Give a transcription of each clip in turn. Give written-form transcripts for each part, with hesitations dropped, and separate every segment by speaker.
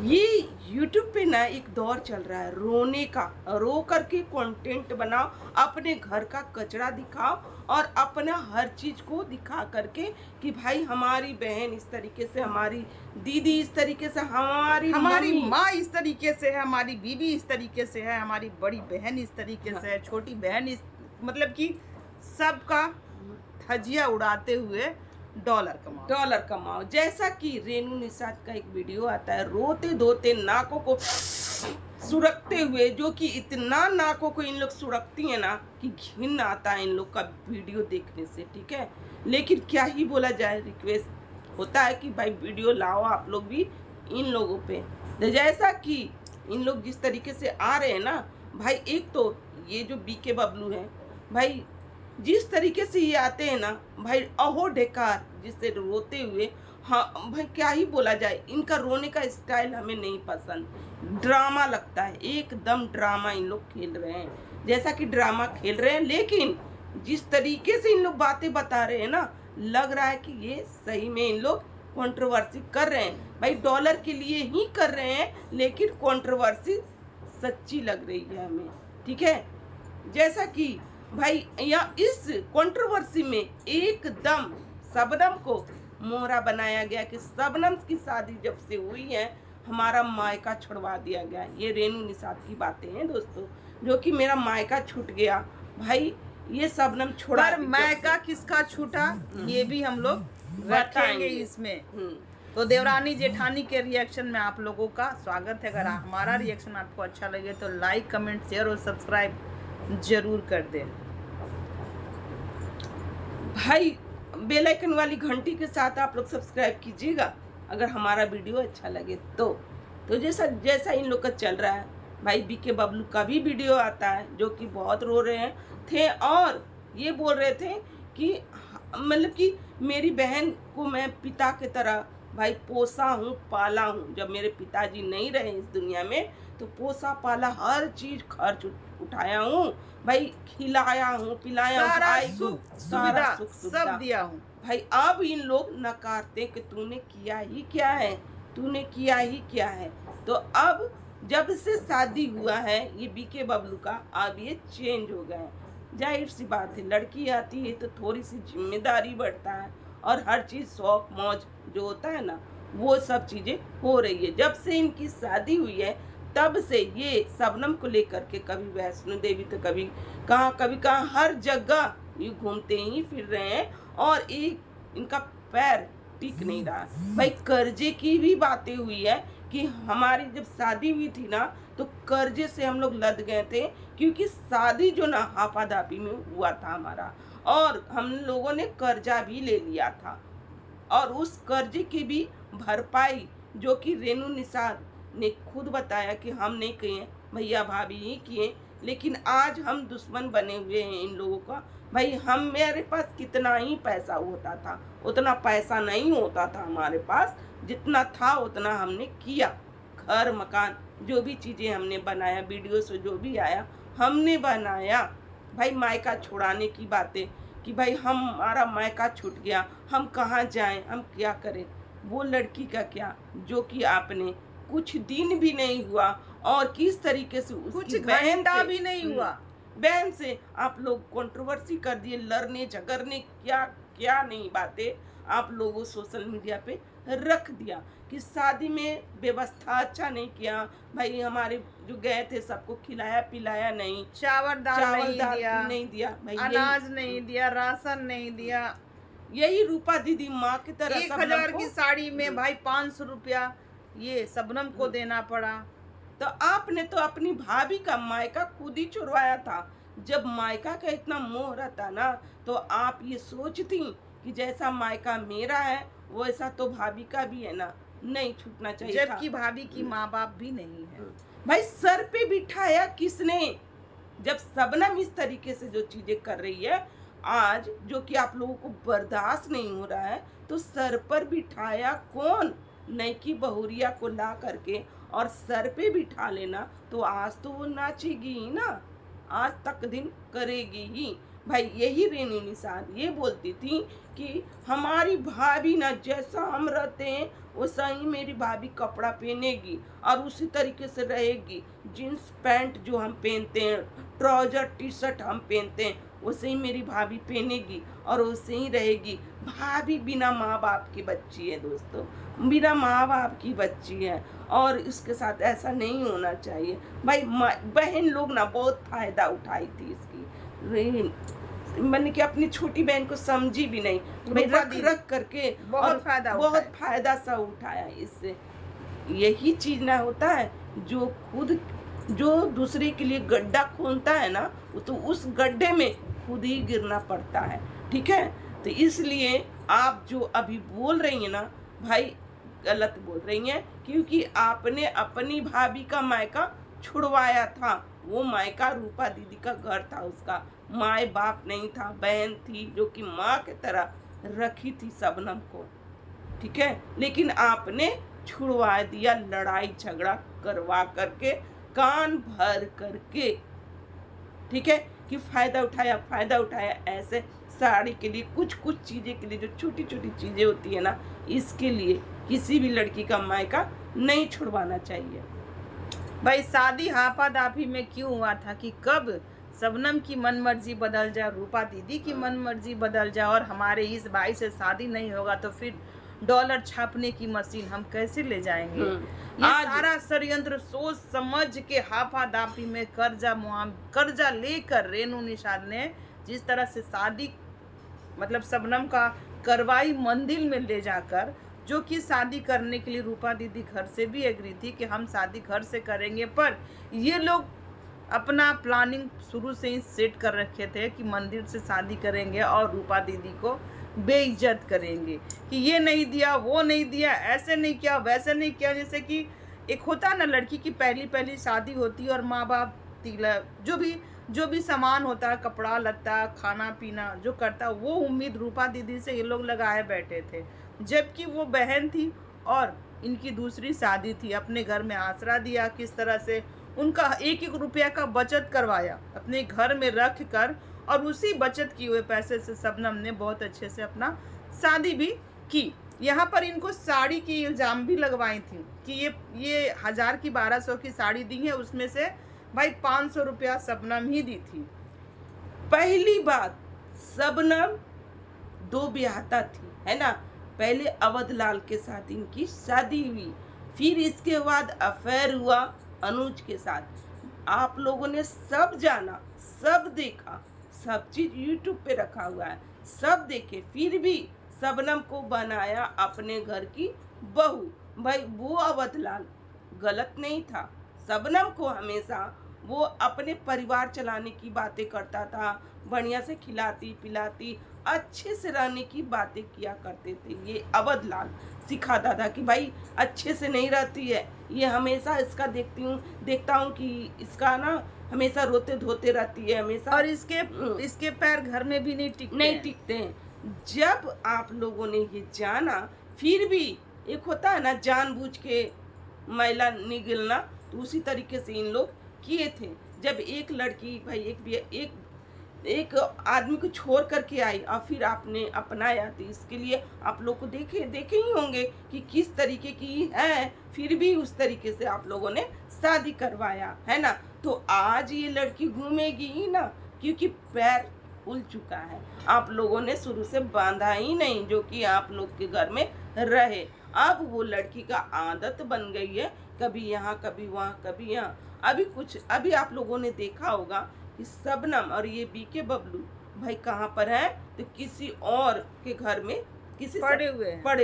Speaker 1: ये YouTube पे ना एक दौर चल रहा है रोने का। रो करके कंटेंट बनाओ, अपने घर का कचरा दिखाओ और अपना हर चीज को दिखा करके कि भाई हमारी बहन इस तरीके से, हमारी दीदी इस तरीके से, हमारी
Speaker 2: हमारी
Speaker 1: मम्मी।
Speaker 2: माँ इस तरीके से है, हमारी बीवी इस तरीके से है, हमारी बड़ी बहन इस तरीके
Speaker 1: हाँ।
Speaker 2: से है, छोटी बहन इस मतलब कि सबका धजिया उड़ाते हुए
Speaker 1: डॉलर कमाओ। जैसा कि रेनू निषाद का एक वीडियो आता है, रोते धोते नाकों को सुरखते हुए, जो कि इतना नाकों को इन लोग सुरखती है ना कि घिन आता है इन लोग का वीडियो देखने से। ठीक है, लेकिन क्या ही बोला जाए, रिक्वेस्ट होता है कि भाई वीडियो लाओ आप लोग भी इन लोगों पे। जैसा कि इन लोग जिस तरीके से आ रहे हैं ना भाई, एक तो ये जो बीके बबलू है भाई, जिस तरीके से ये आते हैं ना भाई, अहो ढेकार जिससे रोते हुए। हाँ भाई, क्या ही बोला जाए, इनका रोने का स्टाइल हमें नहीं पसंद। ड्रामा लगता है, एकदम ड्रामा इन लोग खेल रहे हैं, जैसा कि ड्रामा खेल रहे हैं। लेकिन जिस तरीके से इन लोग बातें बता रहे हैं ना, लग रहा है कि ये सही में इन लोग कंट्रोवर्सी कर रहे हैं भाई, डॉलर के लिए ही कर रहे हैं, लेकिन कंट्रोवर्सी सच्ची लग रही है हमें। ठीक है, जैसा कि भाई यहाँ इस कंट्रोवर्सी में एकदम शबनम को मोहरा बनाया गया कि शबनम की शादी जब से हुई है हमारा मायका छुड़वा दिया गया। ये रेनू निषाद की बातें हैं दोस्तों, जो कि मेरा मायका छूट गया भाई, ये शबनम छोड़ा।
Speaker 2: पर मायका किसका छूटा ये भी हम लोग रखेंगे इसमें। तो देवरानी जेठानी के रिएक्शन में आप लोगों का स्वागत है। अगर हमारा रिएक्शन आपको अच्छा लगे तो लाइक, कमेंट, शेयर और सब्सक्राइब जरूर कर दें
Speaker 1: भाई। बेल आइकन वाली घंटी के साथ आप लोग सब्सक्राइब कीजिएगा अगर हमारा वीडियो अच्छा लगे तो जैसा जैसा इन लोग का चल रहा है भाई, बीके बबलू का भी वीडियो आता है जो कि बहुत रो रहे हैं थे और ये बोल रहे थे कि मतलब कि मेरी बहन को मैं पिता की तरह भाई पोसा हूँ, पाला हूँ। जब मेरे पिताजी नहीं रहे इस दुनिया में तो पोसा पाला, हर चीज खर्च उठाया हूँ भाई, खिलाया हूँ, पिलाया हूँ, भाई को सारा सुख सुविधा
Speaker 2: सब दिया हूँ
Speaker 1: भाई। अब इन लोग नकारते कि तूने किया ही क्या है, तूने किया ही क्या है। तो अब जब से शादी हुआ है ये बीके बबलू का, अब ये चेंज हो गए। जाहिर सी बात है, लड़की आती है तो थोड़ी सी जिम्मेदारी बढ़ता है और हर चीज़ शौक मौज जो होता है ना, वो सब चीज़ें हो रही है। जब से इनकी शादी हुई है तब से ये शबनम को लेकर के कभी वैष्णो देवी तो कभी कहाँ हर जगह ये घूमते ही फिर रहे हैं और एक इनका पैर टिक नहीं रहा भाई। कर्जे की भी बातें हुई है कि हमारी जब शादी हुई थी ना तो कर्जे से हम लोग लद गए थे, क्योंकि शादी जो ना हाफादाफी में हुआ था हमारा, और हम लोगों ने कर्जा भी ले लिया था और उस कर्जे की भी भरपाई जो कि रेनू निषाद ने खुद बताया कि हम नहीं किए, भैया भाभी ही किए। लेकिन आज हम दुश्मन बने हुए हैं इन लोगों का भाई। हम मेरे पास कितना ही पैसा होता था, उतना पैसा नहीं होता था हमारे पास, जितना था उतना हमने किया। घर मकान जो भी चीज़ें हमने बनाया, वीडियो से जो भी आया हमने बनाया भाई। मायका छुड़ाने की बातें कि भाई हमारा मायका छूट गया, हम कहाँ जाएं, हम क्या करें। वो लड़की का क्या जो कि आपने कुछ दिन भी नहीं हुआ और किस तरीके से उसकी बहन
Speaker 2: घंटा भी नहीं हुआ,
Speaker 1: बहन से आप लोग कंट्रोवर्सी कर दिए, लड़ने झगड़ने क्या क्या नहीं बातें आप लोगों सोशल मीडिया पे रख दिया कि शादी में व्यवस्था अच्छा नहीं किया भाई। हमारे जो गए थे सबको खिलाया पिलाया नहीं,
Speaker 2: चावल दाल
Speaker 1: नहीं दिया भाई,
Speaker 2: अनाज नहीं दिया, राशन नहीं दिया।
Speaker 1: यही रूपा दीदी माँ की तरह
Speaker 2: 1000 की साड़ी में भाई 500 रुपया ये शबनम को देना पड़ा।
Speaker 1: तो आपने तो अपनी भाभी का मायका खुद ही छुड़वाया था। जब मायका का इतना मोह रहता ना तो आप ये सोचती कि जैसा मायका मेरा है वैसा तो भाभी का भी है ना, नहीं छूटना चाहिए।
Speaker 2: जबकि भाभी की माँ बाप भी नहीं है
Speaker 1: भाई। सर पे बिठाया किसने? जब शबनम इस तरीके से जो चीजें कर रही है आज, जो कि आप लोगों को बर्दाश्त नहीं हो रहा है, तो सर पर बिठाया कौन? नईकी बहुरिया को ला करके और सर पे बिठा लेना, तो आज तो वो नाचेगी ही ना, आज तक दिन करेगी ही भाई यही रेनू निषाद ये बोलती थी कि हमारी भाभी ना जैसा हम रहते हैं वैसा ही मेरी भाभी कपड़ा पहनेगी और उसी तरीके से रहेगी। जीन्स पैंट जो हम पहनते हैं, ट्राउजर टी शर्ट हम पहनते हैं, वैसे ही मेरी भाभी पहनेगी और वैसे ही रहेगी। भाभी बिना माँ बाप की बच्ची है दोस्तों, बिना माँ बाप की बच्ची है और इसके साथ ऐसा नहीं होना चाहिए। भाई बहन लोग ना बहुत फायदा उठाई थी इसकी, मैंने कि अपनी छोटी बहन को समझी भी नहीं, भाई रख रख करके
Speaker 2: बहुत
Speaker 1: फायदा सा उठाया इससे। यही चीज ना होता है, जो दूसरे के लिए गड्ढा खोदता है ना, तो उस गड्ढे में खुद ही गिरना पड़ता है। ठीक है, तो इसलिए आप जो अभी बोल रही हैं ना भाई, गलत बोल रही हैं, क्योंकि आपने अपनी भाभी का मायका छुड़वाया था। वो मायका रूपा दीदी का घर था, उसका माए बाप नहीं था, बहन थी जो कि माँ की तरह रखी थी शबनम को। ठीक है, लेकिन आपने छुड़वा दिया लड़ाई झगड़ा करवा करके, कान भर करके। ठीक है, कि फायदा उठाया ऐसे साड़ी के लिए, कुछ चीजें के लिए, जो छोटी छोटी चीजें होती है ना, इसके लिए किसी भी लड़की का मायका नहीं छुड़वाना चाहिए।
Speaker 2: भाई शादी हापा दापी में क्यों हुआ था कि कब शबनम की मन मर्जी बदल जाए, रूपा दीदी की मन मर्जी बदल जाए और हमारे इस भाई से शादी नहीं होगा तो फिर डॉलर छापने की मशीन हम कैसे ले जाएंगे। ये सारा षड्यंत्र सोच समझ के हाफा दापी में कर्जा लेकर रेनू निषाद ने जिस तरह से शादी मतलब शबनम का करवाई मंदिर में ले जाकर, जो कि शादी करने के लिए रूपा दीदी घर से भी एग्री थी कि हम शादी घर से करेंगे, पर ये लोग अपना प्लानिंग शुरू से ही सेट कर रखे थे कि मंदिर से शादी करेंगे और रूपा दीदी को बेइज्जत करेंगे कि ये नहीं दिया, वो नहीं दिया, ऐसे नहीं किया, वैसे नहीं किया। जैसे कि एक होता ना, लड़की की पहली शादी होती है और माँ बाप तिलक जो भी सामान होता है, कपड़ा लत्ता खाना पीना जो करता, वो उम्मीद रूपा दीदी से ये लोग लगाए बैठे थे, जबकि वो बहन थी और इनकी दूसरी शादी थी। अपने घर में आसरा दिया, किस तरह से उनका एक रुपया का बचत करवाया अपने घर में रख कर, और उसी बचत किए हुए पैसे से शबनम ने बहुत अच्छे से अपना शादी भी की। यहाँ पर इनको साड़ी की इल्ज़ाम भी लगवाई थी कि ये 1000 की 1200 की साड़ी दी है, उसमें से भाई 500 रुपया शबनम ही दी थी।
Speaker 1: पहली बात, शबनम 2 ब्याहता थी, है ना। पहले अवध लाल के साथ इनकी शादी हुई, फिर इसके बाद अफेयर हुआ अनुज के साथ। आप लोगों ने सब जाना, सब देखा, सब चीज यूट्यूब पे रखा हुआ है, सब देखे, फिर भी शबनम को बनाया अपने घर की बहू। भाई वो अवध लाल गलत नहीं था, शबनम को हमेशा वो अपने परिवार चलाने की बातें करता था, बढ़िया से खिलाती पिलाती अच्छे से रहने की बातें किया करते थे। ये अवध लाल सिखाता था कि भाई अच्छे से नहीं रहती है, ये हमेशा इसका देखता हूँ कि इसका ना हमेशा रोते धोते रहती है हमेशा,
Speaker 2: और इसके पैर घर में भी नहीं
Speaker 1: टिकते हैं। जब आप लोगों ने ये जाना, फिर भी एक होता है ना जानबूझ के मैला निगलना, तो उसी तरीके से इन लोग किए थे। जब एक लड़की भाई एक आदमी को छोड़ करके आई और फिर आपने अपनाया, तो इसके लिए आप लोग को देखे ही होंगे कि किस तरीके की है, फिर भी उस तरीके से आप लोगों ने शादी करवाया, है ना। तो आज ये लड़की घूमेगी ही ना, क्योंकि पैर खुल चुका है। आप लोगों ने शुरू से बांधा ही नहीं, जो कि आप लोग के घर में रहे। अब वो लड़की का आदत बन गई है, कभी यहाँ कभी वहाँ कभी यहाँ। अभी आप लोगों ने देखा होगा कि शबनम और ये बीके बबलू भाई कहाँ पर है, तो किसी और के घर में किसी पड़े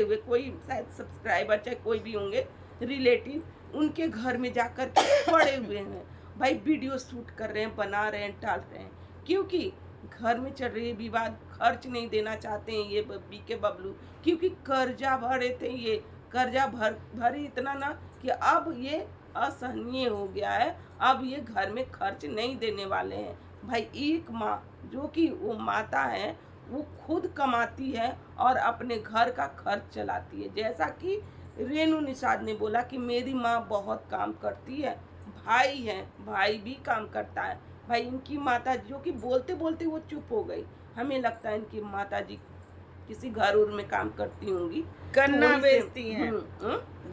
Speaker 1: हुए कोई शायद सब्सक्राइबर चाहे कोई भी होंगे रिलेटिव, उनके घर में जाकर के पड़े हुए हैं भाई, वीडियो शूट कर रहे हैं, बना रहे हैं, डाल रहे हैं, क्योंकि घर में चल रही विवाद, खर्च नहीं देना चाहते हैं ये बीके बबलू, क्योंकि कर्जा भरे थे, ये कर्जा भरे इतना ना कि अब ये असहनीय हो गया है, अब ये घर में खर्च नहीं देने वाले हैं। भाई एक माँ जो कि वो माता है, वो खुद कमाती है और अपने घर का खर्च चलाती है। जैसा कि रेनू निषाद ने बोला कि मेरी माँ बहुत काम करती है, भाई है, भाई भी काम करता है, भाई इनकी माता जो कि बोलते बोलते वो चुप हो गई। हमें लगता है इनकी माता जी किसी घर उर में काम करती होंगी,
Speaker 2: गन्ना
Speaker 1: तो वहीं से-
Speaker 2: बेचती हैं।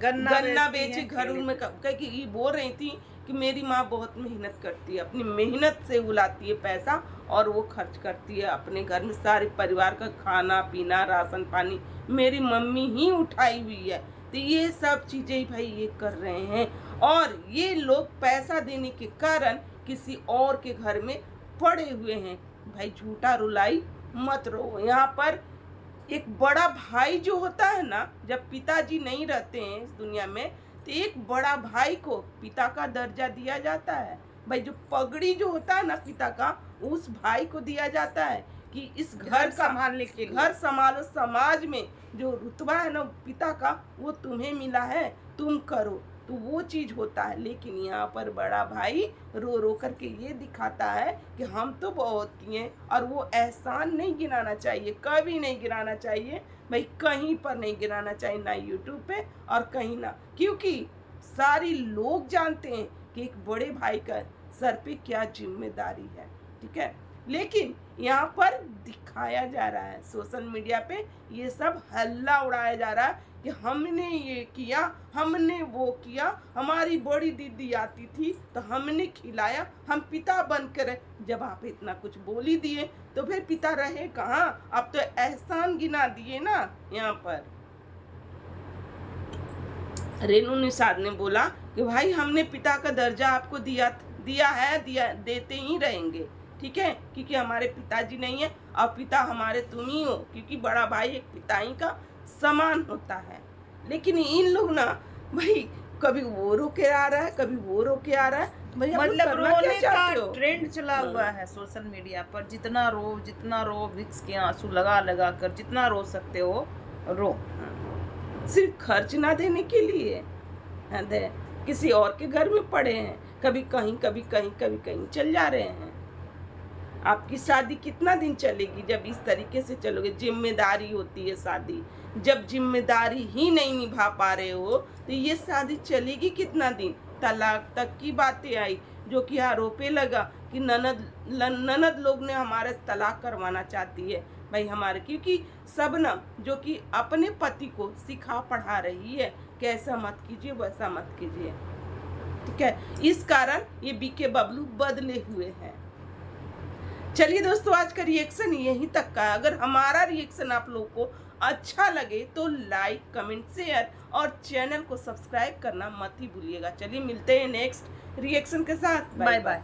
Speaker 1: गन्ना
Speaker 2: बेचती
Speaker 1: बेचे
Speaker 2: हैं,
Speaker 1: घर उर में कि ये बोल रही थी कि मेरी माँ बहुत मेहनत करती है, अपनी मेहनत से उलाती है पैसा और वो खर्च करती है अपने घर में सारे परिवार का खाना पीना राशन पानी मेरी मम्मी ही उठाई हुई है। तो ये सब चीज़ें भाई ये कर रहे हैं और ये लोग पैसा देने के कारण किसी और के घर में पड़े हुए हैं। भाई झूठा रुलाई मत रहो। यहाँ पर एक बड़ा भाई जो होता है ना, जब पिताजी नहीं रहते हैं इस दुनिया में, तो एक बड़ा भाई को पिता का दर्जा दिया जाता है। भाई जो पगड़ी जो होता है ना पिता का, उस भाई को दिया जाता है कि इस घर का
Speaker 2: संभालने के लिए।
Speaker 1: घर संभालो। समाज में जो रुतबा है ना पिता का, वो तुम्हें मिला है, तुम करो, तो वो चीज होता है। लेकिन यहाँ पर बड़ा भाई रो रो करके ये दिखाता है कि हम तो बहुत किए, और वो एहसान नहीं गिनाना चाहिए, कभी नहीं गिनाना चाहिए भाई, कहीं पर नहीं गिनाना चाहिए, ना यूट्यूब पे और कहीं ना, क्योंकि सारी लोग जानते हैं कि एक बड़े भाई का सर पे क्या जिम्मेदारी है। ठीक है, लेकिन यहाँ पर दिखाया जा रहा है सोशल मीडिया पे, ये सब हल्ला उड़ाया जा रहा है कि हमने ये किया, हमने वो किया, हमारी बड़ी दीदी आती थी तो हमने खिलाया, हम पिता बनकर। जब आप इतना कुछ बोल ही दिए तो फिर पिता रहे कहाँ? आप तो एहसान गिना दिए ना। यहाँ पर रेनू निषाद ने बोला कि भाई हमने पिता का दर्जा आपको दिया देते ही रहेंगे, ठीक है, क्योंकि हमारे पिताजी नहीं है और पिता हमारे तुम ही हो, क्योंकि बड़ा भाई एक पिता ही का समान होता है। लेकिन इन लोग ना भाई कभी वो रो के आ रहा है, कभी वो रो के आ रहा है। भाई
Speaker 2: मतलब रोने का
Speaker 1: हो?
Speaker 2: ट्रेंड चला हुआ है सोशल मीडिया पर। जितना रो विक्स के आंसू लगा लगा कर जितना रो सकते हो रो।
Speaker 1: सिर्फ खर्च ना देने के लिए किसी और के घर में पड़े हैं, कभी कहीं कभी कहीं कभी कहीं चल जा रहे हैं। आपकी शादी कितना दिन चलेगी जब इस तरीके से चलोगे? जिम्मेदारी होती है शादी, जब जिम्मेदारी ही नहीं निभा पा रहे हो तो ये शादी चलेगी कितना दिन? तलाक तक की बातें आई, जो कि आरोपे लगा कि ननद लोग ने हमारे तलाक करवाना चाहती है। भाई हमारे, क्योंकि सबनम जो कि अपने पति को सिखा पढ़ा रही है कि ऐसा मत कीजिए वैसा मत कीजिए, ठीक है, इस कारण ये बीके बबलू बदले हुए हैं। चलिए दोस्तों, आज का रिएक्शन यहीं तक का है। अगर हमारा रिएक्शन आप लोगों को अच्छा लगे तो लाइक कमेंट शेयर और चैनल को सब्सक्राइब करना मत ही भूलिएगा। चलिए मिलते हैं नेक्स्ट रिएक्शन के साथ।
Speaker 2: Bye bye.